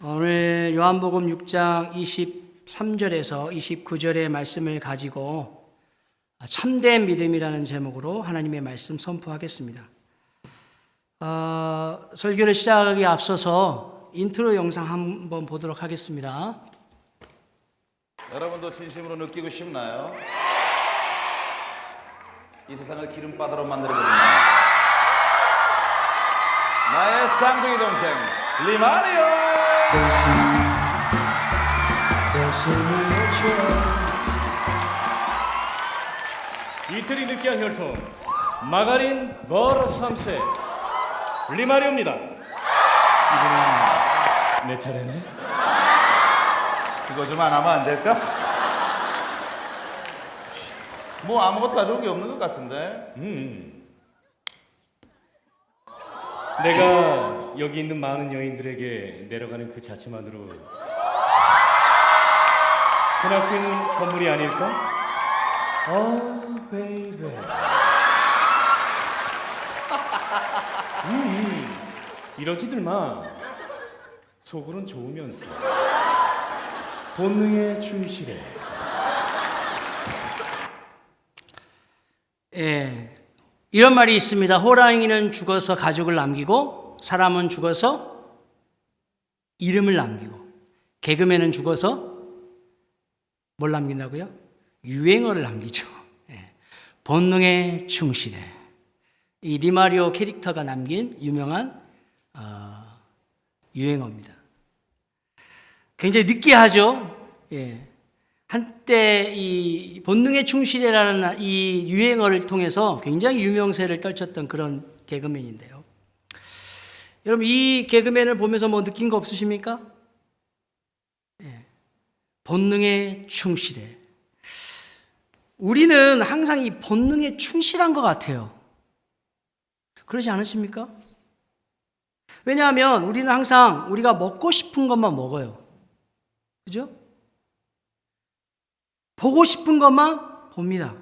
오늘 요한복음 6장 23절에서 29절의 말씀을 가지고 참된 믿음이라는 제목으로 하나님의 말씀 선포하겠습니다. 설교를 시작하기 앞서서 인트로 영상 한번 보도록 하겠습니다. 여러분도 진심으로 느끼고 싶나요? 이 세상을 기름바다로 만들어버리는 나의 쌍둥이 동생 리마리오. 이태리 느끼한 혈통 마가린 머러 3세 리마리오입니다. 이번엔 내 차례네. 그거 좀 안 하면 안 될까? 뭐 아무것도 가져온 게 없는 것 같은데. 내가 여기 있는 많은 여인들에게 내려가는 그 자체만으로 크나큰 선물이 아닐까? 베이베. 이러지들 마. 속으론 좋으면서 본능에 충실해. 이런 말이 있습니다. 호랑이는 죽어서 가죽을 남기고 사람은 죽어서 이름을 남기고 개그맨은 죽어서 뭘 남긴다고요? 유행어를 남기죠. 본능에 충실해. 이 리마리오 캐릭터가 남긴 유명한 유행어입니다. 굉장히 느끼하죠. 한때 이 본능에 충실해라는 이 유행어를 통해서 굉장히 유명세를 떨쳤던 그런 개그맨인데요. 여러분 이 개그맨을 보면서 뭐 느낀 거 없으십니까? 본능에 충실해. 우리는 항상 이 본능에 충실한 것 같아요. 그러지 않으십니까? 왜냐하면 우리는 항상 우리가 먹고 싶은 것만 먹어요. 그죠? 보고 싶은 것만 봅니다.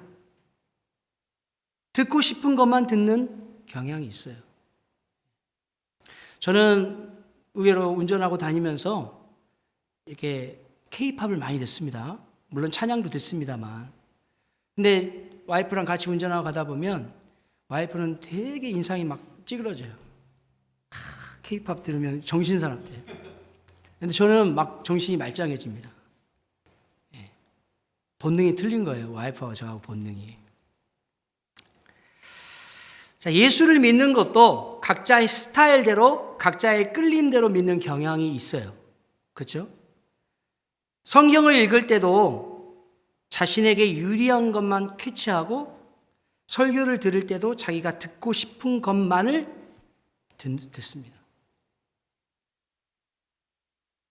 듣고 싶은 것만 듣는 경향이 있어요. 저는 의외로 운전하고 다니면서 이렇게 K-팝을 많이 듣습니다. 물론 찬양도 듣습니다만. 근데 와이프랑 같이 운전하고 가다 보면 와이프는 되게 인상이 막 찌그러져요. K-팝 들으면 정신사납대. 근데 저는 막 정신이 말짱해집니다. 본능이 틀린 거예요. 와이프하고 저하고 본능이. 자, 예수를 믿는 것도 각자의 스타일대로, 각자의 끌림대로 믿는 경향이 있어요. 그렇죠? 성경을 읽을 때도 자신에게 유리한 것만 캐치하고 설교를 들을 때도 자기가 듣고 싶은 것만을 듣습니다.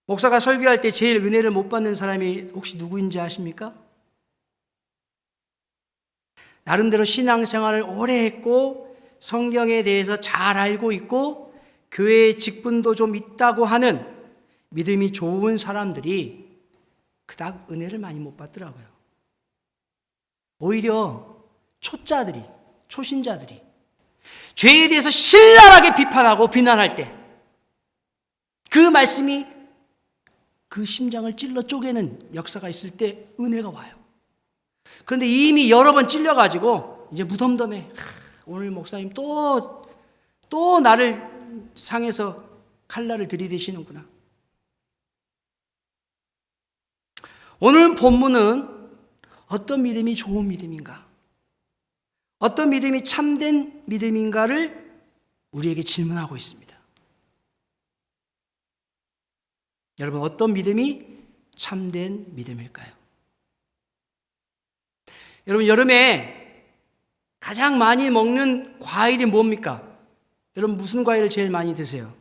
목사가 설교할 때 제일 은혜를 못 받는 사람이 혹시 누구인지 아십니까? 나름대로 신앙생활을 오래 했고 성경에 대해서 잘 알고 있고 교회에 직분도 좀 있다고 하는 믿음이 좋은 사람들이 그닥 은혜를 많이 못 받더라고요. 오히려 초짜들이, 초신자들이 죄에 대해서 신랄하게 비판하고 비난할 때 그 말씀이 그 심장을 찔러 쪼개는 역사가 있을 때 은혜가 와요. 그런데 이미 여러 번 찔려가지고 이제 무덤덤해. 오늘 목사님 또 나를 상해서 칼날을 들이대시는구나. 오늘 본문은 어떤 믿음이 좋은 믿음인가? 어떤 믿음이 참된 믿음인가를 우리에게 질문하고 있습니다. 여러분 어떤 믿음이 참된 믿음일까요? 여러분 여름에 가장 많이 먹는 과일이 뭡니까? 여러분 무슨 과일을 제일 많이 드세요?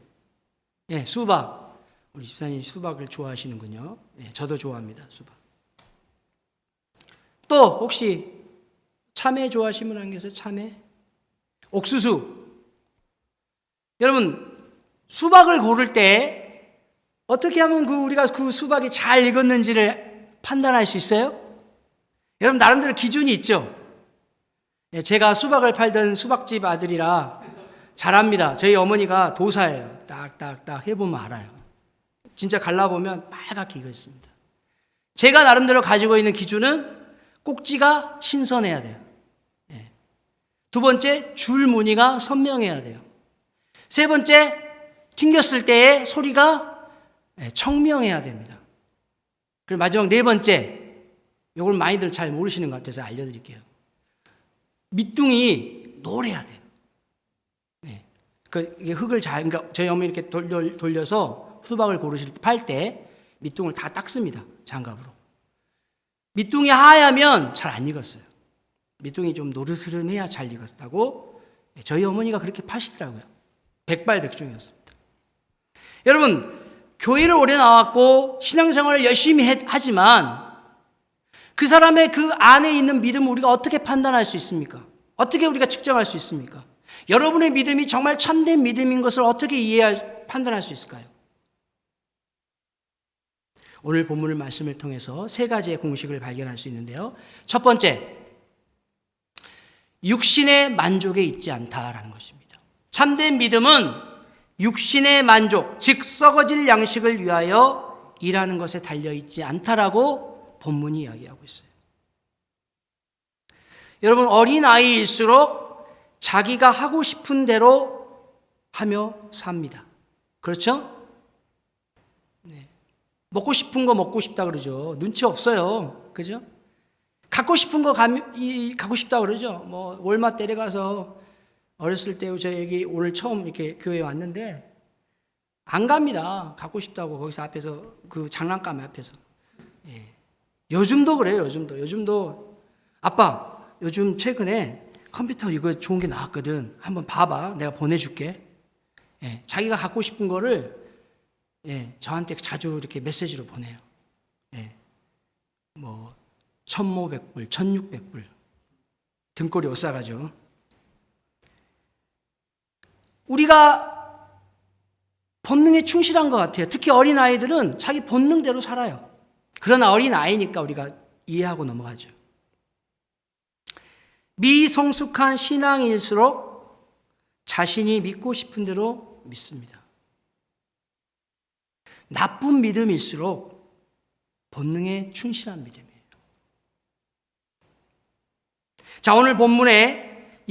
수박. 우리 집사님 수박을 좋아하시는군요. 저도 좋아합니다. 수박. 또 혹시 참외 좋아하시는 분 안 계세요? 참외? 옥수수. 여러분 수박을 고를 때 어떻게 하면 우리가 그 수박이 잘 익었는지를 판단할 수 있어요? 여러분 나름대로 기준이 있죠. 제가 수박을 팔던 수박집 아들이라 잘합니다. 저희 어머니가 도사예요. 딱딱딱 해보면 알아요. 진짜 갈라보면 빨갛게 익어 있습니다. 제가 나름대로 가지고 있는 기준은 꼭지가 신선해야 돼요. 예. 두 번째, 줄 무늬가 선명해야 돼요. 세 번째, 튕겼을 때의 소리가 청명해야 됩니다. 그리고 마지막 네 번째, 이걸 많이들 잘 모르시는 것 같아서 알려드릴게요. 밑둥이 노래야 돼요. 네. 이게 흙을 그러니까 저희 어머니 이렇게 돌려서 수박을 고르실 때, 팔 때 밑둥을 다 닦습니다. 장갑으로. 밑둥이 하얗면 잘 안 익었어요. 밑둥이 좀 노르스름해야 잘 익었다고 저희 어머니가 그렇게 파시더라고요. 백발백중이었습니다. 여러분, 교회를 오래 나왔고 신앙생활을 열심히 하지만 그 사람의 그 안에 있는 믿음을 우리가 어떻게 판단할 수 있습니까? 어떻게 우리가 측정할 수 있습니까? 여러분의 믿음이 정말 참된 믿음인 것을 어떻게 판단할 수 있을까요? 오늘 본문의 말씀을 통해서 세 가지의 공식을 발견할 수 있는데요. 첫 번째, 육신의 만족에 있지 않다라는 것입니다. 참된 믿음은 육신의 만족, 즉 썩어질 양식을 위하여 일하는 것에 달려있지 않다라고 본문이 이야기하고 있어요. 여러분, 어린아이일수록 자기가 하고 싶은 대로 하며 삽니다. 그렇죠? 네. 먹고 싶은 거 먹고 싶다 그러죠. 눈치 없어요. 그죠? 갖고 싶은 거 갖고 싶다 그러죠. 뭐 월마 데려가서 어렸을 때 저 여기 오늘 처음 이렇게 교회에 왔는데 안 갑니다. 갖고 싶다고 거기서 앞에서 그 장난감 앞에서. 예. 요즘도 그래요. 요즘도 아빠 요즘 최근에 컴퓨터 이거 좋은 게 나왔거든. 한번 봐봐. 내가 보내줄게. 예. 자기가 갖고 싶은 거를 저한테 자주 이렇게 메시지로 보내요. 예. 뭐 1,500불, 1,600불 등골이 옷 싸가지고. 우리가 본능에 충실한 것 같아요. 특히 어린아이들은 자기 본능대로 살아요. 그러나 어린아이니까 우리가 이해하고 넘어가죠. 미성숙한 신앙일수록 자신이 믿고 싶은 대로 믿습니다. 나쁜 믿음일수록 본능에 충실한 믿음이에요. 자, 오늘 본문에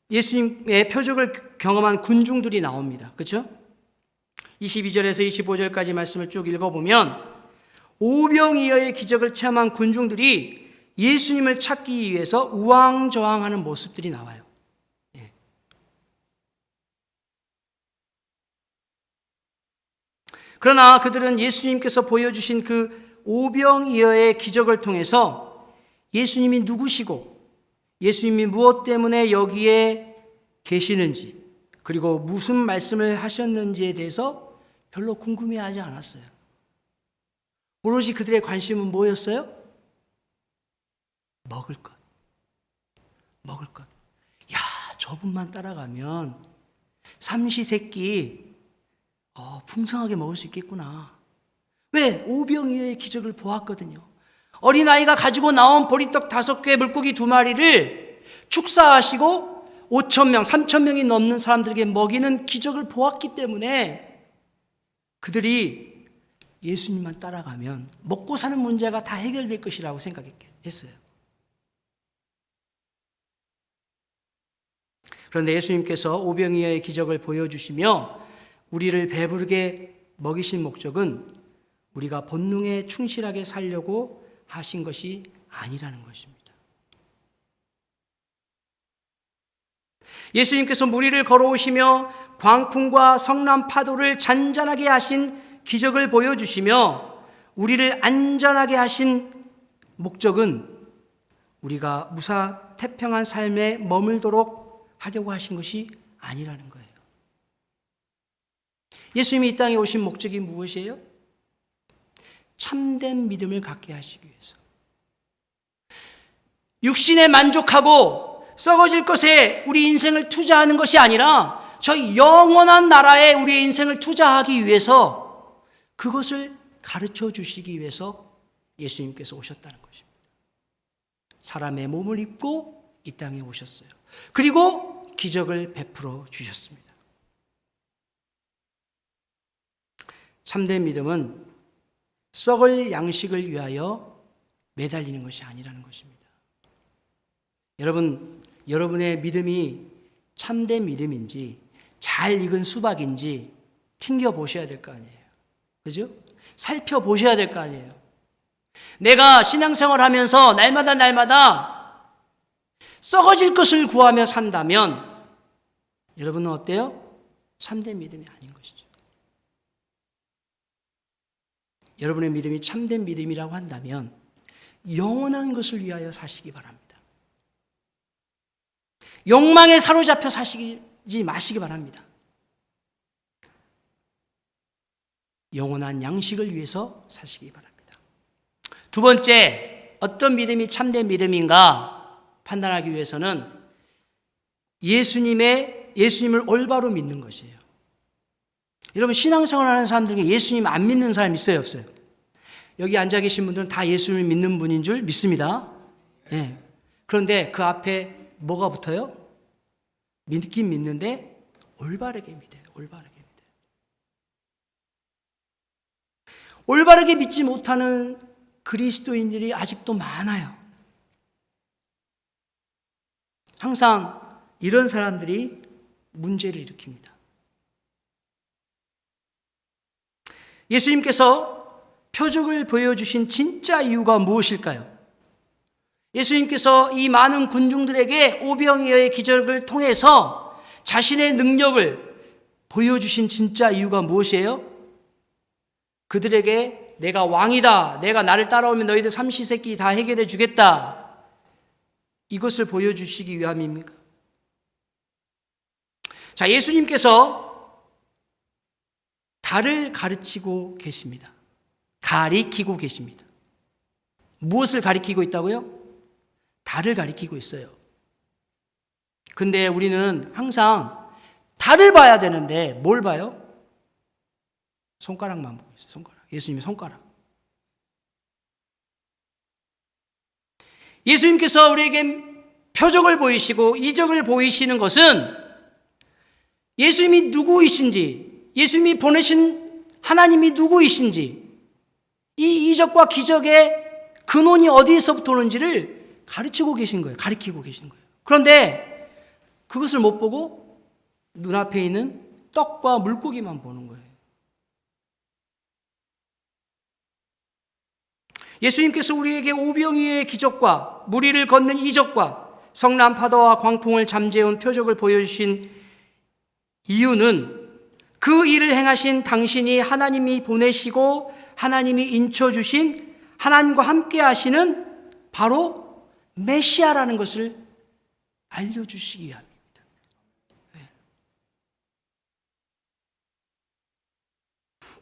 예수님의 표적을 경험한 군중들이 나옵니다. 그렇죠? 22절에서 25절까지 말씀을 쭉 읽어보면 오병이어의 기적을 체험한 군중들이 예수님을 찾기 위해서 우왕좌왕하는 모습들이 나와요. 예. 그러나 그들은 예수님께서 보여주신 그 오병이어의 기적을 통해서 예수님이 누구시고 예수님이 무엇 때문에 여기에 계시는지 그리고 무슨 말씀을 하셨는지에 대해서 별로 궁금해하지 않았어요. 오로지 그들의 관심은 뭐였어요? 먹을 것. 야, 저분만 따라가면 삼시세끼 풍성하게 먹을 수 있겠구나. 왜? 오병이어의 기적을 보았거든요. 어린아이가 가지고 나온 보리떡 5개, 물고기 2마리를 축사하시고 5,000명, 3,000명이 넘는 사람들에게 먹이는 기적을 보았기 때문에 그들이 예수님만 따라가면 먹고 사는 문제가 다 해결될 것이라고 생각했어요. 그런데 예수님께서 오병이어의 기적을 보여주시며 우리를 배부르게 먹이신 목적은 우리가 본능에 충실하게 살려고 하신 것이 아니라는 것입니다. 예수님께서 무리를 걸어오시며 광풍과 성난 파도를 잔잔하게 하신 기적을 보여주시며 우리를 안전하게 하신 목적은 우리가 무사 태평한 삶에 머물도록 하려고 하신 것이 아니라는 거예요. 예수님이 이 땅에 오신 목적이 무엇이에요? 참된 믿음을 갖게 하시기 위해서. 육신에 만족하고 썩어질 것에 우리 인생을 투자하는 것이 아니라 저 영원한 나라에 우리의 인생을 투자하기 위해서 그것을 가르쳐 주시기 위해서 예수님께서 오셨다는 것입니다. 사람의 몸을 입고 이 땅에 오셨어요. 그리고 기적을 베풀어 주셨습니다. 참된 믿음은 썩을 양식을 위하여 매달리는 것이 아니라는 것입니다. 여러분, 여러분의 믿음이 참된 믿음인지 잘 익은 수박인지 튕겨보셔야 될 거 아니에요. 그죠? 살펴보셔야 될 거 아니에요. 내가 신앙생활 하면서 날마다 썩어질 것을 구하며 산다면 여러분은 어때요? 참된 믿음이 아닌 것이죠. 여러분의 믿음이 참된 믿음이라고 한다면 영원한 것을 위하여 사시기 바랍니다. 욕망에 사로잡혀 사시지 마시기 바랍니다. 영원한 양식을 위해서 사시기 바랍니다. 두 번째, 어떤 믿음이 참된 믿음인가 판단하기 위해서는 예수님을 올바로 믿는 것이에요. 여러분, 신앙생활 하는 사람들 중에 예수님 안 믿는 사람 있어요, 없어요? 여기 앉아 계신 분들은 다 예수님을 믿는 분인 줄 믿습니다. 네. 그런데 그 앞에 뭐가 붙어요? 믿긴 믿는데 올바르게 믿어요. 올바르게 믿어요. 올바르게 믿지 못하는 그리스도인들이 아직도 많아요. 항상 이런 사람들이 문제를 일으킵니다. 예수님께서 표적을 보여주신 진짜 이유가 무엇일까요? 예수님께서 이 많은 군중들에게 오병이어의 기적을 통해서 자신의 능력을 보여주신 진짜 이유가 무엇이에요? 그들에게 내가 왕이다, 내가 나를 따라오면 너희들 삼시세끼 다 해결해 주겠다, 이것을 보여주시기 위함입니까? 자, 예수님께서 달을 가르치고 계십니다. 가리키고 계십니다. 무엇을 가리키고 있다고요? 달을 가리키고 있어요. 근데 우리는 항상 달을 봐야 되는데 뭘 봐요? 손가락만 보고 있어요. 손가락. 예수님의 손가락. 예수님께서 우리에게 표적을 보이시고 이적을 보이시는 것은 예수님이 누구이신지, 예수님이 보내신 하나님이 누구이신지, 이 이적과 기적의 근원이 어디에서부터 오는지를 가르치고 계신 거예요. 가르치고 계신 거예요. 그런데 그것을 못 보고 눈앞에 있는 떡과 물고기만 보는 거예요. 예수님께서 우리에게 오병이어의 기적과 무리를 걷는 이적과 성난 파도와 광풍을 잠재운 표적을 보여주신 이유는 그 일을 행하신 당신이 하나님이 보내시고 하나님이 인쳐주신 하나님과 함께 하시는 바로 메시아라는 것을 알려주시기 위함입니다.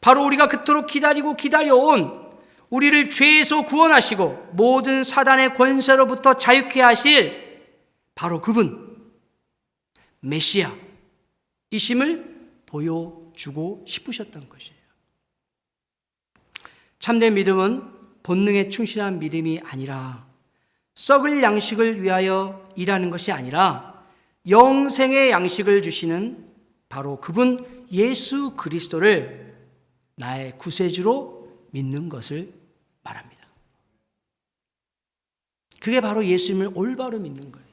바로 우리가 그토록 기다리고 기다려온 우리를 죄에서 구원하시고 모든 사단의 권세로부터 자유케 하실 바로 그분 메시아이심을 보여주고 싶으셨던 것이에요. 참된 믿음은 본능에 충실한 믿음이 아니라 썩을 양식을 위하여 일하는 것이 아니라 영생의 양식을 주시는 바로 그분 예수 그리스도를 나의 구세주로 믿는 것을 말합니다. 그게 바로 예수님을 올바로 믿는 거예요.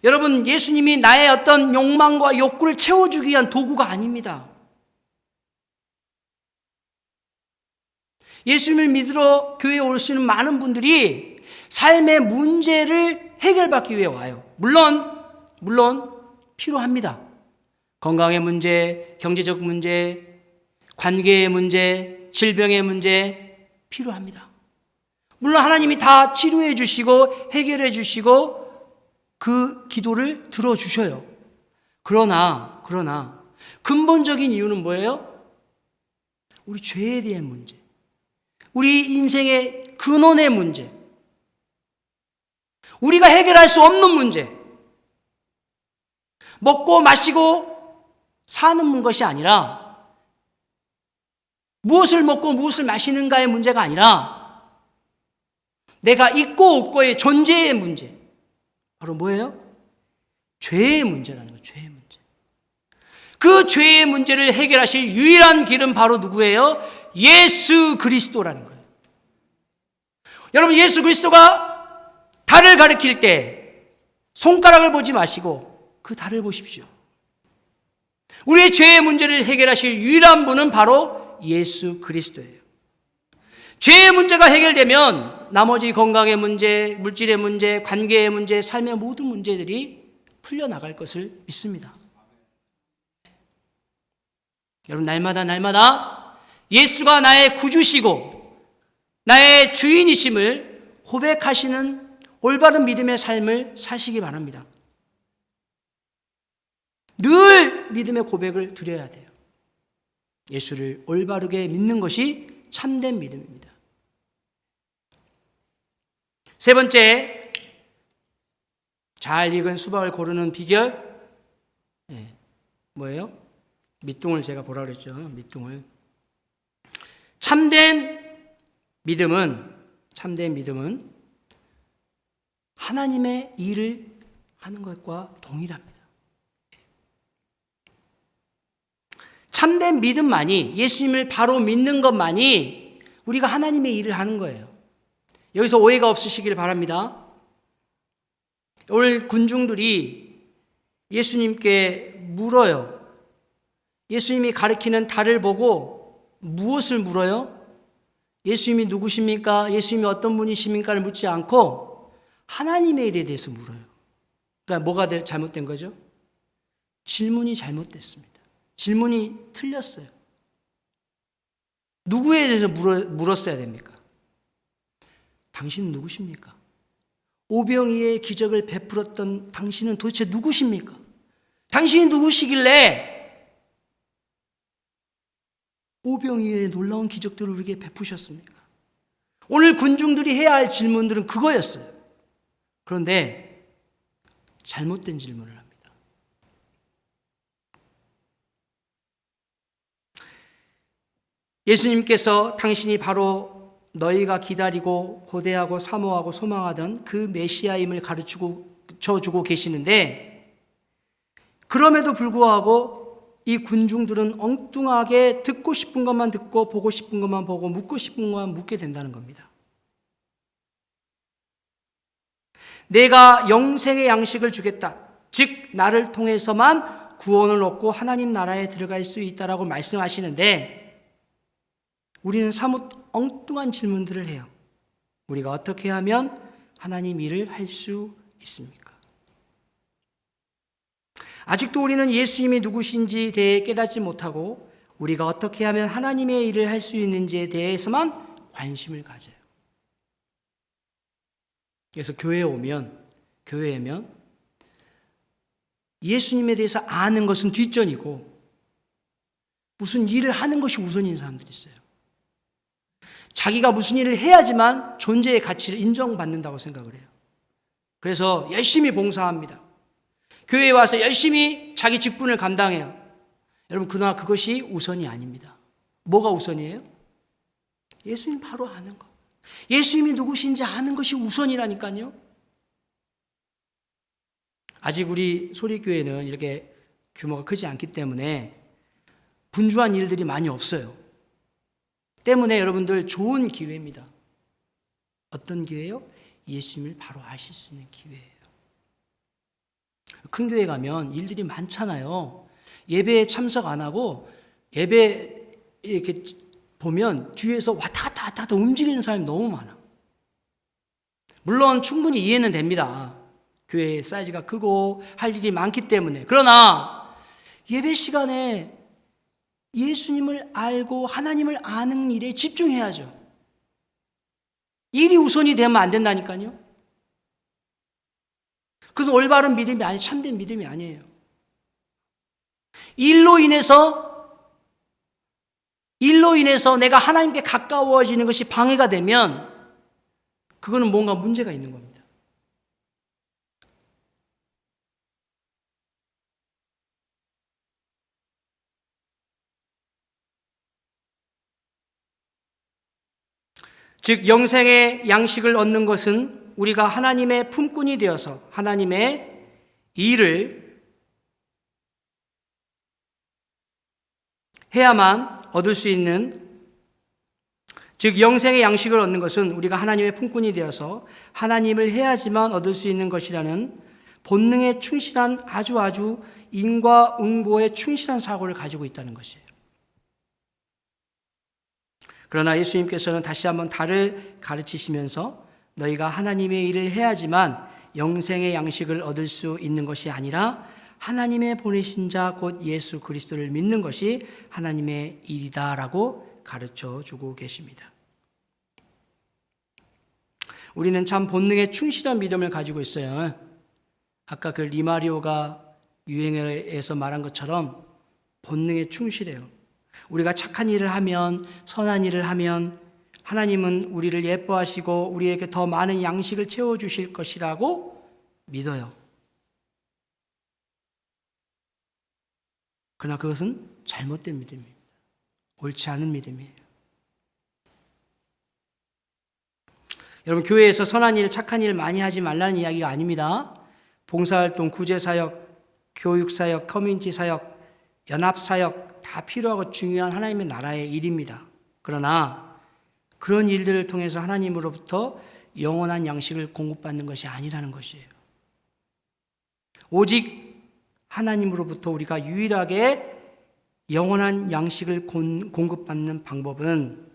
여러분, 예수님이 나의 어떤 욕망과 욕구를 채워주기 위한 도구가 아닙니다. 예수님을 믿으러 교회에 오시는 많은 분들이 삶의 문제를 해결받기 위해 와요. 물론 필요합니다. 건강의 문제, 경제적 문제, 관계의 문제, 질병의 문제 필요합니다. 물론 하나님이 다 치료해 주시고 해결해 주시고 그 기도를 들어주셔요. 그러나 근본적인 이유는 뭐예요? 우리 죄에 대한 문제, 우리 인생의 근원의 문제, 우리가 해결할 수 없는 문제, 먹고 마시고 사는 것이 아니라 무엇을 먹고 무엇을 마시는가의 문제가 아니라 내가 있고 없고의 존재의 문제, 바로 뭐예요? 죄의 문제라는 거예요. 죄의 문제. 그 죄의 문제를 해결하실 유일한 길은 바로 누구예요? 예수 그리스도라는 거예요. 여러분, 예수 그리스도가 달을 가리킬 때 손가락을 보지 마시고 그 달을 보십시오. 우리의 죄의 문제를 해결하실 유일한 분은 바로 예수 그리스도예요. 죄의 문제가 해결되면 나머지 건강의 문제, 물질의 문제, 관계의 문제, 삶의 모든 문제들이 풀려나갈 것을 믿습니다. 여러분, 날마다 예수가 나의 구주시고 나의 주인이심을 고백하시는 올바른 믿음의 삶을 사시기 바랍니다. 늘 믿음의 고백을 드려야 돼요. 예수를 올바르게 믿는 것이 참된 믿음입니다. 세 번째, 잘 익은 수박을 고르는 비결, 뭐예요? 밑둥을 제가 보라 그랬죠. 밑둥을. 참된 믿음은 하나님의 일을 하는 것과 동일합니다. 참된 믿음만이, 예수님을 바로 믿는 것만이 우리가 하나님의 일을 하는 거예요. 여기서 오해가 없으시길 바랍니다. 오늘 군중들이 예수님께 물어요. 예수님이 가리키는 달을 보고 무엇을 물어요? 예수님이 누구십니까? 예수님이 어떤 분이십니까를 묻지 않고 하나님의 일에 대해서 물어요. 그러니까 뭐가 잘못된 거죠? 질문이 잘못됐습니다. 질문이 틀렸어요. 누구에 대해서 물었어야 됩니까? 당신은 누구십니까? 오병이의 기적을 베풀었던 당신은 도대체 누구십니까? 당신이 누구시길래 오병이의 놀라운 기적들을 우리에게 베푸셨습니까? 오늘 군중들이 해야 할 질문들은 그거였어요. 그런데 잘못된 질문을 합니다. 예수님께서 당신이 바로 너희가 기다리고 고대하고 사모하고 소망하던 그 메시아임을 가르쳐주고 계시는데, 그럼에도 불구하고 이 군중들은 엉뚱하게 듣고 싶은 것만 듣고 보고 싶은 것만 보고 묻고 싶은 것만 묻게 된다는 겁니다. 내가 영생의 양식을 주겠다. 즉 나를 통해서만 구원을 얻고 하나님 나라에 들어갈 수 있다라고 말씀하시는데, 우리는 사뭇 엉뚱한 질문들을 해요. 우리가 어떻게 하면 하나님 일을 할 수 있습니까? 아직도 우리는 예수님이 누구신지에 대해 깨닫지 못하고 우리가 어떻게 하면 하나님의 일을 할 수 있는지에 대해서만 관심을 가져요. 그래서 교회에면 예수님에 대해서 아는 것은 뒷전이고 무슨 일을 하는 것이 우선인 사람들이 있어요. 자기가 무슨 일을 해야지만 존재의 가치를 인정받는다고 생각을 해요. 그래서 열심히 봉사합니다. 교회에 와서 열심히 자기 직분을 감당해요. 여러분, 그러나 그것이 우선이 아닙니다. 뭐가 우선이에요? 예수님 바로 아는 것. 예수님이 누구신지 아는 것이 우선이라니까요. 아직 우리 소리교회는 이렇게 규모가 크지 않기 때문에 분주한 일들이 많이 없어요. 때문에 여러분들 좋은 기회입니다. 어떤 기회예요? 예수님을 바로 아실 수 있는 기회예요. 큰 교회 가면 일들이 많잖아요. 예배에 참석 안 하고 예배 이렇게 보면 뒤에서 왔다 갔다 움직이는 사람이 너무 많아. 물론 충분히 이해는 됩니다. 교회의 사이즈가 크고 할 일이 많기 때문에. 그러나 예배 시간에 예수님을 알고 하나님을 아는 일에 집중해야죠. 일이 우선이 되면 안 된다니까요. 그것은 올바른 믿음이 아니, 참된 믿음이 아니에요. 일로 인해서 내가 하나님께 가까워지는 것이 방해가 되면 그거는 뭔가 문제가 있는 겁니다. 즉 영생의 양식을 얻는 것은 우리가 하나님의 품꾼이 되어서 하나님의 일을 해야만 얻을 수 있는, 즉 영생의 양식을 얻는 것은 우리가 하나님의 품꾼이 되어서 하나님을 해야지만 얻을 수 있는 것이라는 본능에 충실한 아주 인과응보에 충실한 사고를 가지고 있다는 것이에요. 그러나 예수님께서는 다시 한번 달을 가르치시면서 너희가 하나님의 일을 해야지만 영생의 양식을 얻을 수 있는 것이 아니라 하나님의 보내신 자 곧 예수 그리스도를 믿는 것이 하나님의 일이다라고 가르쳐 주고 계십니다. 우리는 참 본능에 충실한 믿음을 가지고 있어요. 아까 그 리마리오가 유행어에서 말한 것처럼 본능에 충실해요. 우리가 착한 일을 하면, 선한 일을 하면 하나님은 우리를 예뻐하시고 우리에게 더 많은 양식을 채워주실 것이라고 믿어요. 그러나 그것은 잘못된 믿음입니다. 옳지 않은 믿음이에요. 여러분, 교회에서 선한 일, 착한 일 많이 하지 말라는 이야기가 아닙니다. 봉사활동, 구제사역, 교육사역, 커뮤니티사역, 연합사역 다 필요하고 중요한 하나님의 나라의 일입니다. 그러나 그런 일들을 통해서 하나님으로부터 영원한 양식을 공급받는 것이 아니라는 것이에요. 오직 하나님으로부터 우리가 유일하게 영원한 양식을 공급받는 방법은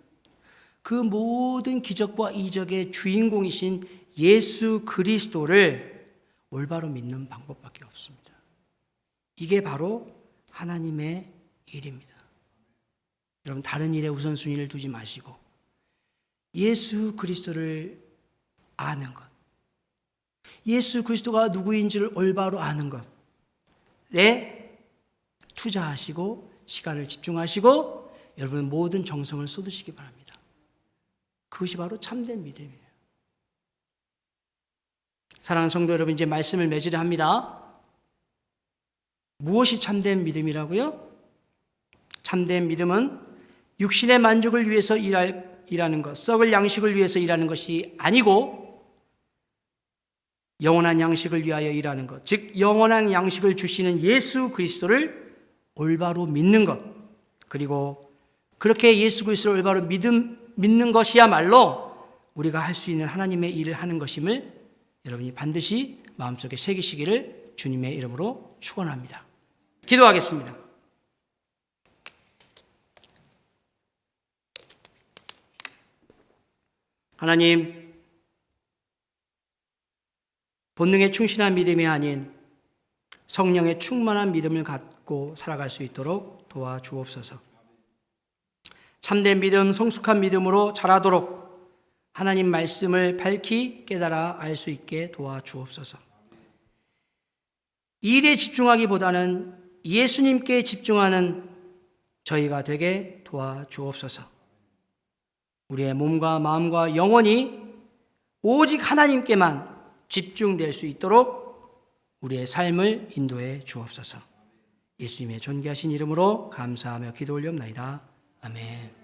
그 모든 기적과 이적의 주인공이신 예수 그리스도를 올바로 믿는 방법밖에 없습니다. 이게 바로 하나님의 일입니다. 여러분, 다른 일에 우선순위를 두지 마시고 예수 그리스도를 아는 것, 예수 그리스도가 누구인지를 올바로 아는 것에 투자하시고 시간을 집중하시고 여러분 모든 정성을 쏟으시기 바랍니다. 그것이 바로 참된 믿음이에요. 사랑하는 성도 여러분, 이제 말씀을 맺으려 합니다. 무엇이 참된 믿음이라고요? 참된 믿음은 육신의 만족을 위해서 일하는 것, 썩을 양식을 위해서 일하는 것이 아니고 영원한 양식을 위하여 일하는 것, 즉 영원한 양식을 주시는 예수 그리스도를 올바로 믿는 것, 그리고 그렇게 예수 그리스도를 올바로 믿는 것이야말로 우리가 할 수 있는 하나님의 일을 하는 것임을 여러분이 반드시 마음속에 새기시기를 주님의 이름으로 축원합니다. 기도하겠습니다. 하나님, 본능에 충실한 믿음이 아닌 성령의 충만한 믿음을 갖고 살아갈 수 있도록 도와주옵소서. 참된 믿음, 성숙한 믿음으로 자라도록 하나님 말씀을 밝히 깨달아 알 수 있게 도와주옵소서. 일에 집중하기보다는 예수님께 집중하는 저희가 되게 도와주옵소서. 우리의 몸과 마음과 영혼이 오직 하나님께만 집중될 수 있도록 우리의 삶을 인도해 주옵소서. 예수님의 존귀하신 이름으로 감사하며 기도 올리옵나이다. 아멘.